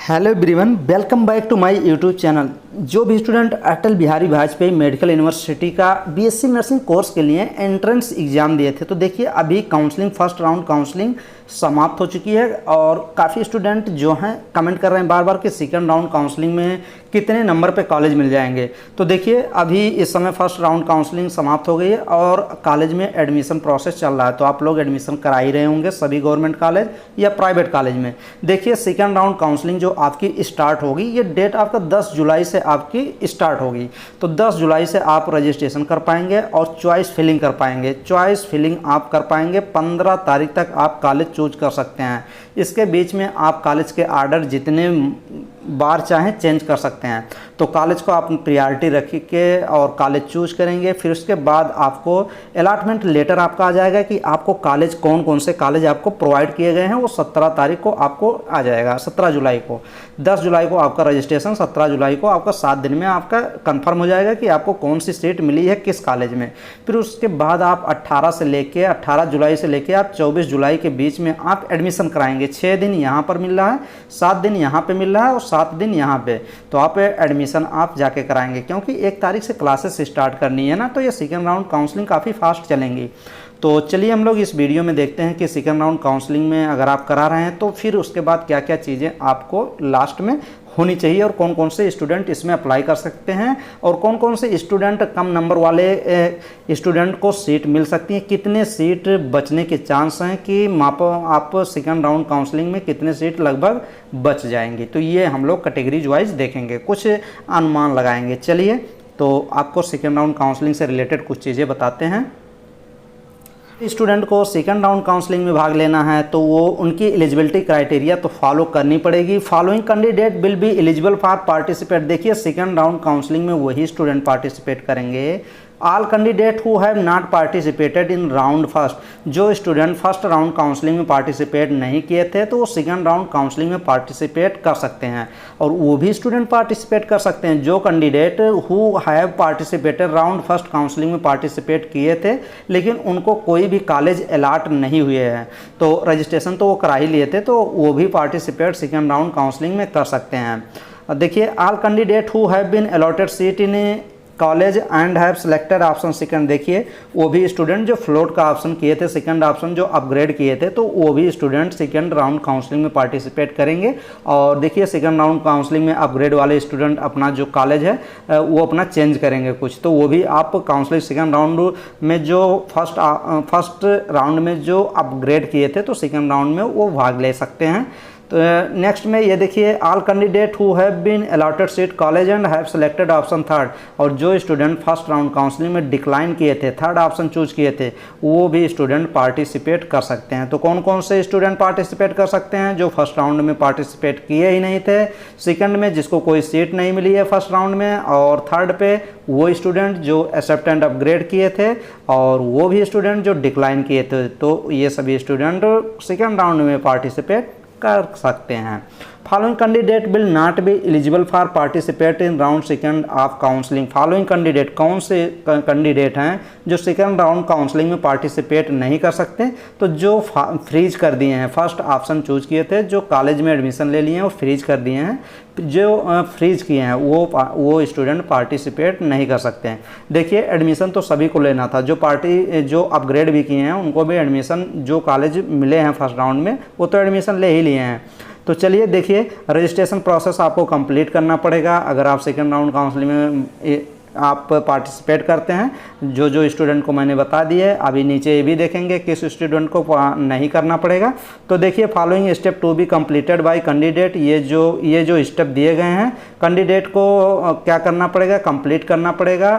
Hello everyone, welcome back to my YouTube channel. जो भी student Atal Bihari Vajpayee medical university का BSc nursing course के लिए एंट्रेंस एग्ज़ाम दिए थे, तो देखिए अभी काउंसलिंग फर्स्ट राउंड काउंसलिंग समाप्त हो चुकी है और काफ़ी स्टूडेंट जो हैं कमेंट कर रहे हैं बार बार कि सेकंड राउंड काउंसलिंग में कितने नंबर पे कॉलेज मिल जाएंगे। तो देखिए अभी इस समय फर्स्ट राउंड काउंसलिंग समाप्त हो गई है और कॉलेज में एडमिशन प्रोसेस चल रहा है। तो आप लोग एडमिशन करा ही रहे होंगे सभी गवर्नमेंट कॉलेज या प्राइवेट कॉलेज में। देखिए सेकंड राउंड काउंसलिंग जो आपकी स्टार्ट होगी, ये डेट आपका 10 जुलाई से आपकी स्टार्ट होगी। तो 10 जुलाई से आप रजिस्ट्रेशन कर पाएंगे और चॉइस फिलिंग कर पाएंगे। चॉइस फिलिंग आप कर पाएंगे 15 तारीख तक आप कॉलेज चूज कर सकते हैं। इसके बीच में आप कॉलेज के आर्डर जितने बार चाहें चेंज कर सकते हैं। तो कॉलेज को आप प्रायोरिटी रख के और कॉलेज चूज करेंगे। फिर उसके बाद आपको अलॉटमेंट लेटर आपका आ जाएगा कि आपको कॉलेज कौन कौन से कॉलेज आपको प्रोवाइड किए गए हैं, वो 17 तारीख को आपको आ जाएगा। 17 जुलाई को 10 जुलाई को आपका रजिस्ट्रेशन, 17 जुलाई को आपका 7 दिन में आपका कंफर्म हो जाएगा कि आपको कौन सी सीट मिली है किस कॉलेज में। फिर उसके बाद आप 18 जुलाई से लेके आप 24 जुलाई के बीच में आप एडमिशन कराएंगे। 6 दिन यहाँ पर मिल रहा है, 7 दिन यहाँ पे मिल रहा है और 7 दिन यहाँ पे। तो आप एडमिशन आप जाके कराएंगे क्योंकि 1 तारीख से क्लासेस स्टार्ट करनी है ना, तो ये सेकेंड राउंड काउंसलिंग काफ़ी फास्ट चलेंगी। तो चलिए हम लोग इस वीडियो में देखते हैं कि सेकेंड राउंड काउंसलिंग में अगर आप करा रहे हैं तो फिर उसके बाद क्या क्या चीज़ें आपको लास्ट में होनी चाहिए और कौन कौन से स्टूडेंट इसमें अप्लाई कर सकते हैं और कौन कौन से स्टूडेंट कम नंबर वाले स्टूडेंट को सीट मिल सकती है, कितने सीट बचने के चांस हैं कि आप सेकंड राउंड काउंसलिंग में कितने सीट लगभग बच जाएंगी। तो ये हम लोग कैटेगरीज वाइज देखेंगे, कुछ अनुमान लगाएंगे। चलिए तो आपको सेकंड राउंड काउंसलिंग से रिलेटेड कुछ चीज़ें बताते हैं। स्टूडेंट को सेकंड राउंड काउंसलिंग में भाग लेना है तो वो उनकी एलिजिबिलिटी क्राइटेरिया तो फॉलो करनी पड़ेगी। Following candidate will be eligible for participate. देखिए सेकंड राउंड काउंसलिंग में वही स्टूडेंट पार्टिसिपेट करेंगे। All candidate who have not participated in round first. जो स्टूडेंट फर्स्ट राउंड काउंसलिंग में पार्टिसिपेट नहीं किए थे तो वो सेकंड राउंड काउंसलिंग में पार्टिसिपेट कर सकते हैं और वो भी स्टूडेंट पार्टिसिपेट कर सकते हैं जो candidate who have participated round first counselling में पार्टिसिपेट किए थे लेकिन उनको कोई भी कॉलेज अलॉट नहीं हुए हैं। तो रजिस्ट्रेशन तो वो करा ही लिए थे, तो वो भी पार्टिसिपेट सेकंड राउंड काउंसलिंग में कर सकते हैं। देखिए all candidate who have been allotted seat in college and have selected option second. देखिए वो भी स्टूडेंट जो फ्लोट का ऑप्शन किए थे, सेकंड ऑप्शन जो अपग्रेड किए थे, तो वो भी स्टूडेंट सेकंड राउंड काउंसलिंग में पार्टिसिपेट करेंगे। और देखिए सेकंड राउंड काउंसलिंग में अपग्रेड वाले स्टूडेंट अपना जो कॉलेज है वो अपना चेंज करेंगे कुछ, तो वो भी आप काउंसलिंग सेकंड राउंड में जो फर्स्ट राउंड में जो अपग्रेड किए थे तो सेकेंड राउंड में वो भाग ले सकते हैं। तो नेक्स्ट में ये देखिए all candidate who have been allotted seat college and have selected option third. और जो स्टूडेंट फर्स्ट राउंड काउंसलिंग में डिक्लाइन किए थे, थर्ड ऑप्शन चूज किए थे, वो भी स्टूडेंट पार्टिसिपेट कर सकते हैं। तो कौन कौन से स्टूडेंट पार्टिसिपेट कर सकते हैं? जो फर्स्ट राउंड में पार्टिसिपेट किए ही नहीं थे, सेकेंड में जिसको कोई सीट नहीं मिली है फर्स्ट राउंड में, और थर्ड पे वो स्टूडेंट जो एक्सेप्ट एंड अपग्रेड किए थे और वो भी स्टूडेंट जो डिक्लाइन किए थे। तो ये सभी स्टूडेंट सेकेंड राउंड में पार्टिसिपेट कर सकते हैं। Following candidate will not be eligible for participate in round second of counselling. Following candidate कौन से कैंडिडेट हैं जो सेकंड राउंड काउंसलिंग में पार्टिसिपेट नहीं कर सकते? तो जो फ्रीज कर दिए हैं, फर्स्ट ऑप्शन चूज किए थे, जो कॉलेज में एडमिशन ले लिए हैं वो फ्रीज कर दिए हैं, जो फ्रीज किए हैं वो स्टूडेंट पार्टिसिपेट नहीं कर सकते हैं। देखिए एडमिशन तो सभी को लेना था, जो अपग्रेड भी किए हैं उनको भी एडमिशन, जो कॉलेज मिले हैं फर्स्ट राउंड में वो तो एडमिशन ले ही लिए हैं। तो चलिए देखिए रजिस्ट्रेशन प्रोसेस आपको कंप्लीट करना पड़ेगा अगर आप सेकेंड राउंड काउंसलिंग में आप पार्टिसिपेट करते हैं। जो स्टूडेंट को मैंने बता दिए, अभी नीचे ये भी देखेंगे किस स्टूडेंट को नहीं करना पड़ेगा। तो देखिए following step to be completed by candidate. ये जो स्टेप दिए गए हैं कैंडिडेट को क्या करना पड़ेगा? कंप्लीट करना पड़ेगा।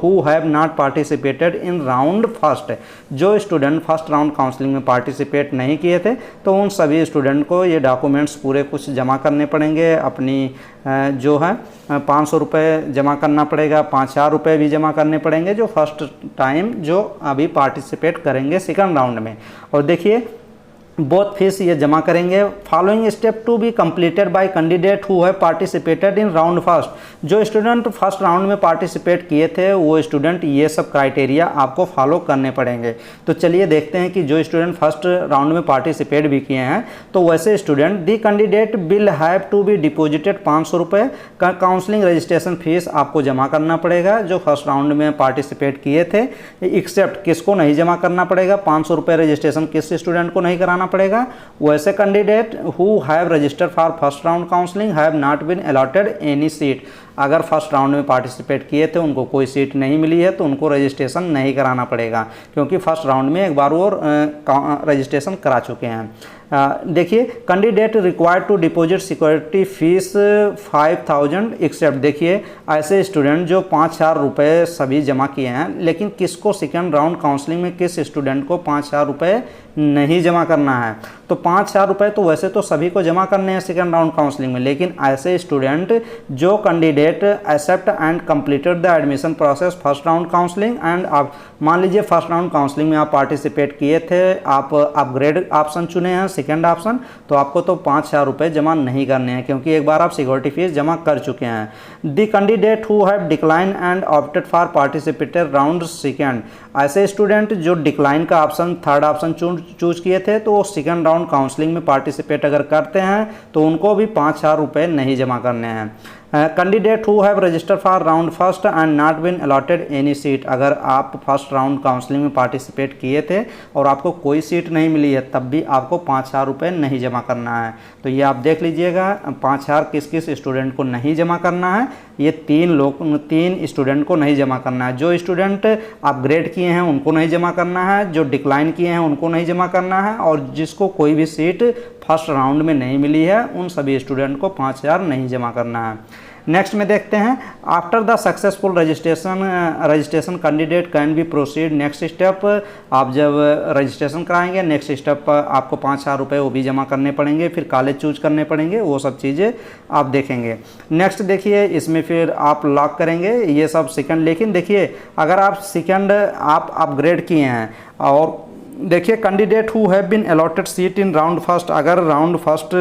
Who have not participated in round first. जो स्टूडेंट फर्स्ट राउंड काउंसलिंग में पार्टिसिपेट नहीं किए थे तो उन सभी स्टूडेंट को ये डॉक्यूमेंट्स पूरे कुछ जमा करने पड़ेंगे। अपनी जो है 500 रुपये जमा करना पड़ेगा, 5,000 रुपये भी जमा करने पड़ेंगे जो फर्स्ट टाइम जो अभी पार्टिसिपेट करेंगे सेकंड राउंड में। और देखिए बोथ फीस ये जमा करेंगे। Following step to be completed by candidate who have participated in round first. जो स्टूडेंट फर्स्ट राउंड में पार्टिसिपेट किए थे वो स्टूडेंट ये सब क्राइटेरिया आपको फॉलो करने पड़ेंगे। तो चलिए देखते हैं कि जो स्टूडेंट फर्स्ट राउंड में पार्टिसिपेट भी किए हैं तो वैसे student the candidate will have to be deposited 500 रुपये का काउंसलिंग रजिस्ट्रेशन फीस आपको जमा करना पड़ेगा जो फर्स्ट राउंड में पार्टिसिपेट किए थे। एक्सेप्ट किसको नहीं जमा करना पड़ेगा, 500 रुपये रजिस्ट्रेशन किस स्टूडेंट को नहीं कराना पड़ेगा, वैसे candidate who have registered for first round counselling have not been allotted any seat. अगर फर्स्ट राउंड में पार्टिसिपेट किए थे उनको कोई सीट नहीं मिली है तो उनको रजिस्ट्रेशन नहीं कराना पड़ेगा क्योंकि फर्स्ट राउंड में एक बार वो रजिस्ट्रेशन करा चुके हैं। देखिए candidate required to deposit security fees 5000 accept. देखिए ऐसे स्टूडेंट जो 5000 रुपये सभी जमा किए हैं लेकिन किसको सेकेंड राउंड काउंसलिंग में किस स्टूडेंट को 5000 रुपये नहीं जमा करना है। तो 5000 रुपये तो वैसे तो सभी को जमा करने हैं सेकेंड राउंड काउंसलिंग में, लेकिन ऐसे स्टूडेंट जो candidate accept and completed the admission process first round counselling and आप मान लीजिए फर्स्ट राउंड काउंसलिंग में आप पार्टिसिपेट किए थे, आप अपग्रेड ऑप्शन चुने हैं सेकेंड ऑप्शन, तो आपको तो 5000 रुपये जमा नहीं करने हैं क्योंकि एक बार आप सिक्योरिटी फीस जमा कर चुके हैं। The candidate who have decline and opted for participated round second. ऐसे स्टूडेंट जो डिक्लाइन का ऑप्शन थर्ड ऑप्शन चूज किए थे तो वो सेकेंड राउंड काउंसलिंग में पार्टिसिपेट अगर करते हैं तो उनको भी 5000 रुपये नहीं जमा करने हैं। Candidate who have register for round first and not been allotted any seat. अगर आप फर्स्ट राउंड काउंसलिंग में पार्टिसिपेट किए थे और आपको कोई सीट नहीं मिली है तब भी आपको 5000 रुपये नहीं जमा करना है। तो ये आप देख लीजिएगा 5000 किस किस स्टूडेंट को नहीं जमा करना है। ये तीन स्टूडेंट को नहीं जमा करना है। जो स्टूडेंट अपग्रेड किए हैं उनको नहीं जमा करना है, जो डिक्लाइन किए हैं उनको नहीं जमा करना है और जिसको कोई भी सीट फर्स्ट राउंड में नहीं मिली है उन सभी स्टूडेंट को 5000 नहीं जमा करना है। नेक्स्ट में देखते हैं after the successful registration candidate can be proceed next step. आप जब रजिस्ट्रेशन कराएंगे नेक्स्ट स्टेप आपको 5000 रुपये वो भी जमा करने पड़ेंगे, फिर कॉलेज चूज करने पड़ेंगे, वो सब चीज़ें आप देखेंगे। नेक्स्ट देखिए इसमें फिर आप लॉक करेंगे ये सब सेकंड। लेकिन देखिए अगर आप सेकंड आप अपग्रेड किए हैं और देखिए candidate who have been allotted seat in round first, अगर राउंड फर्स्ट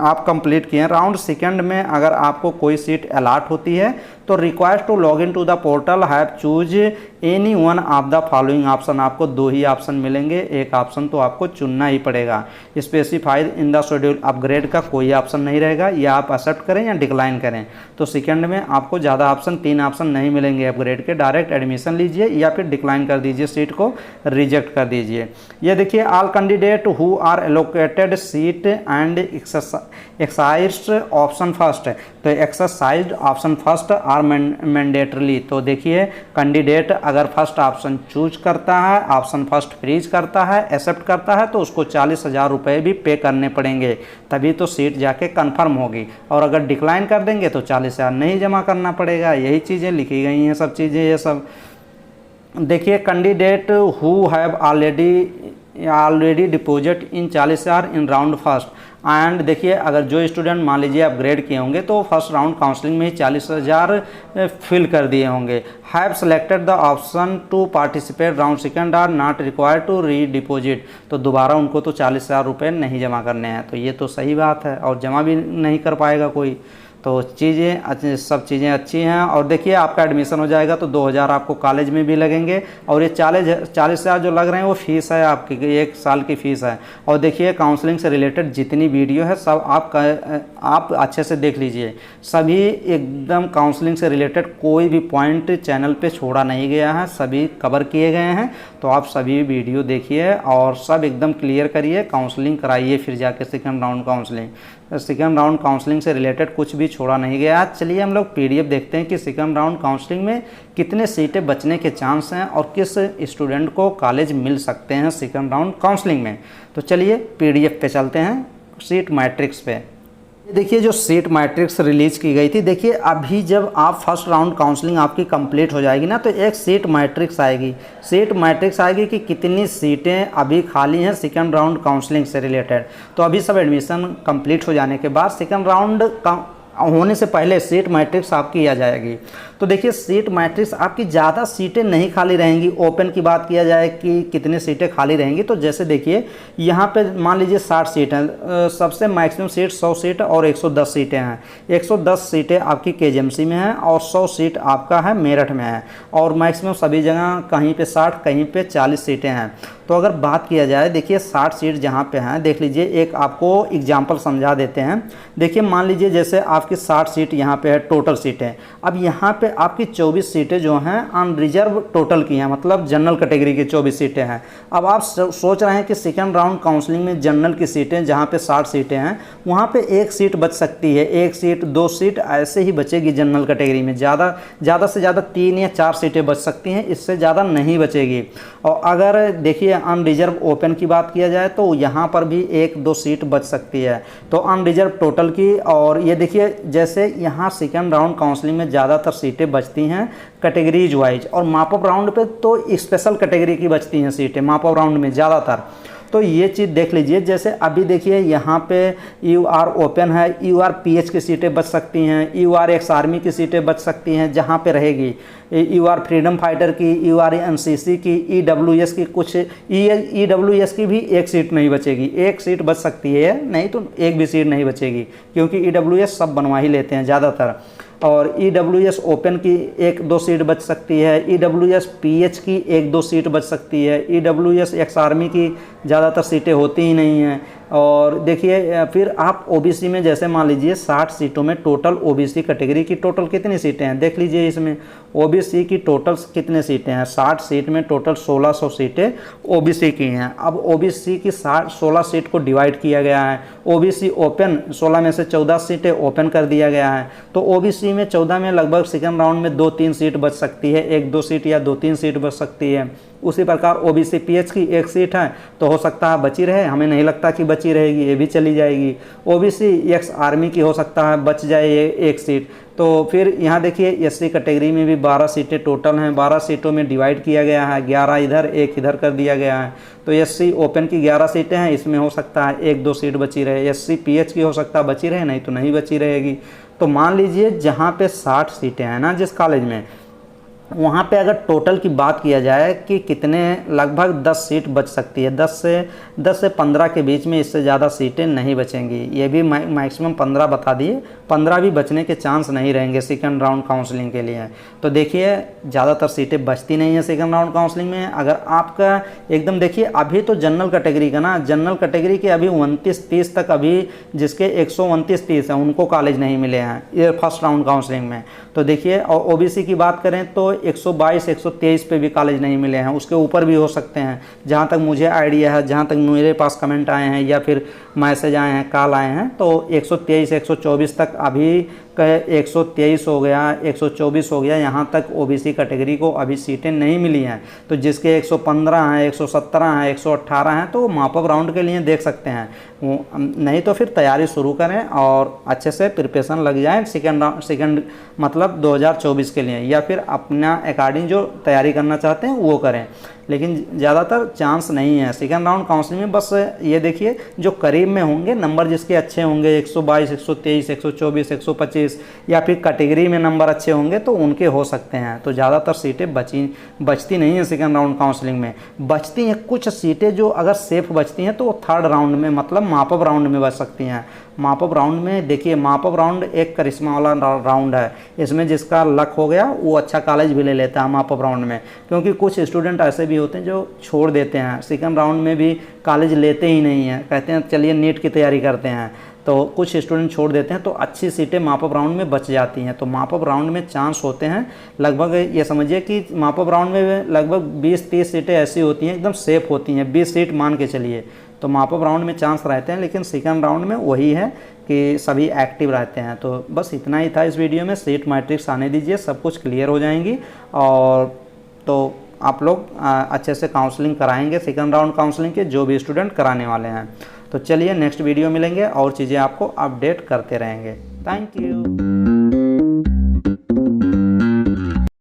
आप कंप्लीट किए हैं, राउंड सेकंड में अगर आपको कोई सीट अलॉट होती है तो required to log in to the portal have choose any one of the following option. आपको दो ही ऑप्शन मिलेंगे, एक ऑप्शन तो आपको चुनना ही पड़ेगा। Specified in the schedule, upgrade का कोई ऑप्शन नहीं रहेगा, या आप एक्सेप्ट करें या डिक्लाइन करें। तो सेकंड में आपको ज़्यादा ऑप्शन 3 ऑप्शन नहीं मिलेंगे अपग्रेड के, डायरेक्ट एडमिशन लीजिए या फिर डिक्लाइन कर दीजिए, सीट को रिजेक्ट कर दीजिए। ये देखिए all candidate who are allocated seat and exercised option first. तो exercised option first are mandatorily. तो देखिए कैंडिडेट अगर फर्स्ट ऑप्शन चूज करता है, ऑप्शन फर्स्ट फ्रीज करता है, एक्सेप्ट करता है तो उसको 40,000 रुपये भी पे करने पड़ेंगे, तभी तो सीट जाके कंफर्म होगी। और अगर डिक्लाइन कर देंगे तो 40,000 नहीं जमा करना पड़ेगा। यही चीज़ें लिखी गई हैं, सब चीज़ें ये सब। देखिए candidate who have already deposit in 40,000 in round first and देखिए अगर जो स्टूडेंट मान लीजिए अपग्रेड किए होंगे तो फर्स्ट राउंड काउंसलिंग में ही 40,000 फिल कर दिए होंगे। Have selected the option to participate round second are not required to redeposit. तो दोबारा उनको तो 40,000 रुपये नहीं जमा करने हैं। तो ये तो सही बात है और जमा भी नहीं कर पाएगा कोई। तो चीज़ें सब चीज़ें अच्छी हैं। और देखिए आपका एडमिशन हो जाएगा तो 2000 आपको कॉलेज में भी लगेंगे और ये 40,000 जो लग रहे हैं वो फीस है आपकी, 1 साल की फ़ीस है। और देखिए काउंसलिंग से रिलेटेड जितनी वीडियो है सब आप अच्छे से देख लीजिए, सभी एकदम काउंसलिंग से रिलेटेड कोई भी पॉइंट चैनल पे छोड़ा नहीं गया है, सभी कवर किए गए हैं। तो आप सभी वीडियो देखिए और सब एकदम क्लियर करिए, काउंसलिंग कराइए, फिर जाके सेकेंड राउंड काउंसलिंग से रिलेटेड कुछ भी छोड़ा नहीं गया। चलिए हम लोग पीडीएफ देखते हैं कि सेकंड राउंड काउंसलिंग में कितने सीटें बचने के चांस हैं और किस स्टूडेंट को कॉलेज मिल सकते हैं सेकंड राउंड काउंसलिंग में। तो चलिए पीडीएफ पे चलते हैं, सीट मैट्रिक्स पे। देखिए जो सीट मैट्रिक्स रिलीज़ की गई थी, देखिए अभी जब आप फर्स्ट राउंड काउंसलिंग आपकी कंप्लीट हो जाएगी ना तो एक सीट मैट्रिक्स आएगी। सीट मैट्रिक्स आएगी कि कितनी सीटें अभी खाली हैं सेकंड राउंड काउंसलिंग से रिलेटेड। तो अभी सब एडमिशन कंप्लीट हो जाने के बाद सेकंड राउंड होने से पहले सीट मैट्रिक्स आपकी आ जाएगी। तो देखिए सीट मैट्रिक्स आपकी ज़्यादा सीटें नहीं खाली रहेंगी। ओपन की बात किया जाए कि कितनी सीटें खाली रहेंगी, तो जैसे देखिए यहाँ पे मान लीजिए 60 सीट हैं, सबसे मैक्सिमम सीट 100 सीट और 110 सीटें हैं। 110 सीटें आपकी केजीएमसी में हैं और 100 सीट आपका है मेरठ में है, और मैक्सिमम सभी जगह कहीं पे 60 कहीं पे 40 सीटें हैं। तो अगर बात किया जाए, देखिए 60 सीट जहाँ पे हैं, देख लीजिए एक आपको एग्जाम्पल समझा देते हैं। देखिए मान लीजिए जैसे आपकी 60 सीट यहाँ पे है टोटल सीटें, अब यहाँ पे आपकी 24 सीटें जो हैं अनरिजर्व टोटल की हैं, मतलब जनरल कैटेगरी की 24 सीटें हैं। अब आप सोच रहे हैं कि सेकेंड राउंड काउंसलिंग में जनरल की सीटें जहाँ पे 60 सीटें हैं वहाँ पे 1 सीट बच सकती है, 1 सीट 2 सीट ऐसे ही बचेगी जनरल कैटेगरी में। ज़्यादा से ज़्यादा 3 या 4 सीटें बच सकती हैं, इससे ज़्यादा नहीं बचेगी। और अगर देखिए अनरिजर्व ओपन की बात किया जाए तो यहाँ पर भी 1-2 सीट बच सकती है, तो अनरिजर्व टोटल की। और ये देखिए जैसे यहाँ सेकेंड राउंड काउंसलिंग में ज़्यादातर सीटें बचती हैं कैटेगरीज वाइज, और माप अप राउंड पे तो स्पेशल कैटेगरी की बचती हैं सीटें माप अप राउंड में ज़्यादातर। तो ये चीज़ देख लीजिए, जैसे अभी देखिए यहाँ पे UR ओपन है, UR PH की सीटें बच सकती हैं, UR एक्स आर्मी की सीटें बच सकती हैं जहाँ पे रहेगी, UR फ्रीडम फाइटर की, UR NCC की, EWS की, कुछ EWS की भी 1 सीट नहीं बचेगी। 1 सीट बच सकती है, नहीं तो 1 भी सीट नहीं बचेगी, क्योंकि EWS सब बनवा ही लेते हैं ज़्यादातर। और EWS ओपन की 1-2 सीट बच सकती है, EWS PH की 1-2 सीट बच सकती है, EWS एक्स आर्मी की ज़्यादातर सीटें होती ही नहीं हैं। और देखिए फिर आप OBC में जैसे मान लीजिए 60 सीटों में टोटल OBC कैटेगरी की टोटल कितनी सीटें हैं, देख लीजिए इसमें OBC की टोटल कितने सीटें हैं। 60 सीट में टोटल 1600 सीटें OBC की हैं। अब OBC की 16 सीट को डिवाइड किया गया है। OBC ओपन 16 में से 14 सीटें ओपन कर दिया गया है, तो OBC में 14 में लगभग सेकेंड राउंड में 2-3 सीट बच सकती है, 1-2 सीट या 2-3 सीट बच सकती है। उसी प्रकार OBC PH की 1 सीट है, तो हो सकता है बची रहे, हमें नहीं लगता कि बची रहेगी, ये भी चली जाएगी। OBC एक्स आर्मी की हो सकता है बच जाए ये 1 सीट। तो फिर यहाँ देखिए SC कैटेगरी में भी 12 सीटें टोटल हैं, 12 सीटों में डिवाइड किया गया है, 11 इधर 1 इधर कर दिया गया है। तो SC ओपन की 11 सीटें हैं, इसमें हो सकता है 1-2 सीट बची रहे। SC PH की हो सकता है बची रहे, नहीं तो नहीं बची रहेगी। तो मान लीजिए जहाँ पे 60 सीटें हैं ना जिस कॉलेज में, वहाँ पे अगर टोटल की बात किया जाए कि कितने, लगभग 10 सीट बच सकती है, 10 से 15 के बीच में, इससे ज़्यादा सीटें नहीं बचेंगी। ये भी मैक्सिमम 15 बता दिए, 15 भी बचने के चांस नहीं रहेंगे सेकंड राउंड काउंसलिंग के लिए। तो देखिए ज़्यादातर सीटें बचती नहीं हैं सेकंड राउंड काउंसलिंग में। अगर आपका एकदम देखिए अभी तो जनरल कैटेगरी का ना, जनरल कैटेगरी के अभी 29-30 तक, अभी जिसके 129-30 हैं उनको कॉलेज नहीं मिले हैं ये फर्स्ट राउंड काउंसलिंग में। तो देखिए, और OBC की बात करें तो 122-123 पे भी कॉलेज नहीं मिले हैं, उसके ऊपर भी हो सकते हैं जहाँ तक मुझे आइडिया है, जहाँ तक मेरे पास कमेंट आए हैं या फिर मैसेज आए हैं, कॉल आए हैं। तो 123-124 तक अभी 123 हो गया, 124 हो गया, यहाँ तक OBC कैटेगरी को अभी सीटें नहीं मिली हैं। तो जिसके 115 हैं, 117 हैं, 118 हैं, तो माप अप राउंड के लिए देख सकते हैं। नहीं तो फिर तैयारी शुरू करें और अच्छे से प्रिपरेशन लग जाए सेकेंड मतलब 2024 के लिए, या फिर अपना अकॉर्डिंग जो तैयारी करना चाहते हैं वो करें। लेकिन ज़्यादातर चांस नहीं है सेकेंड राउंड काउंसलिंग में। बस ये देखिए जो करीब में होंगे, नंबर जिसके अच्छे होंगे 122, 123, 124, 125, या फिर कैटेगरी में नंबर अच्छे होंगे तो उनके हो सकते हैं। तो ज़्यादातर सीटें बचती नहीं हैं सेकेंड राउंड काउंसलिंग में। बचती हैं कुछ सीटें जो अगर सेफ बचती हैं तो वो थर्ड राउंड में, मतलब माप अप राउंड में बच सकती हैं। माप अप राउंड में देखिए, माप अप राउंड एक करिश्मा वाला राउंड है, इसमें जिसका लक हो गया वो अच्छा कॉलेज भी ले लेता है माप अप राउंड में। क्योंकि कुछ स्टूडेंट ऐसे भी होते हैं जो छोड़ देते हैं, सेकंड राउंड में भी कॉलेज लेते ही नहीं हैं, कहते हैं चलिए नीट की तैयारी करते हैं। तो कुछ स्टूडेंट छोड़ देते हैं, तो अच्छी सीटें माप अप राउंड में बच जाती हैं। तो माप अप राउंड में चांस होते हैं लगभग, ये समझिए कि माप अप राउंड में लगभग 20-30 सीटें ऐसी होती हैं एकदम सेफ होती हैं, 20 सीट मान के चलिए। तो माप अप राउंड में चांस रहते हैं, लेकिन सेकंड राउंड में वही है कि सभी एक्टिव रहते हैं। तो बस इतना ही था इस वीडियो में। सीट मैट्रिक्स आने दीजिए, सब कुछ क्लियर हो जाएंगी, और तो आप लोग अच्छे से काउंसलिंग कराएंगे सेकंड राउंड काउंसलिंग के, जो भी स्टूडेंट कराने वाले हैं। तो चलिए नेक्स्ट वीडियो मिलेंगे और चीज़ें आपको अपडेट करते रहेंगे। Thank you.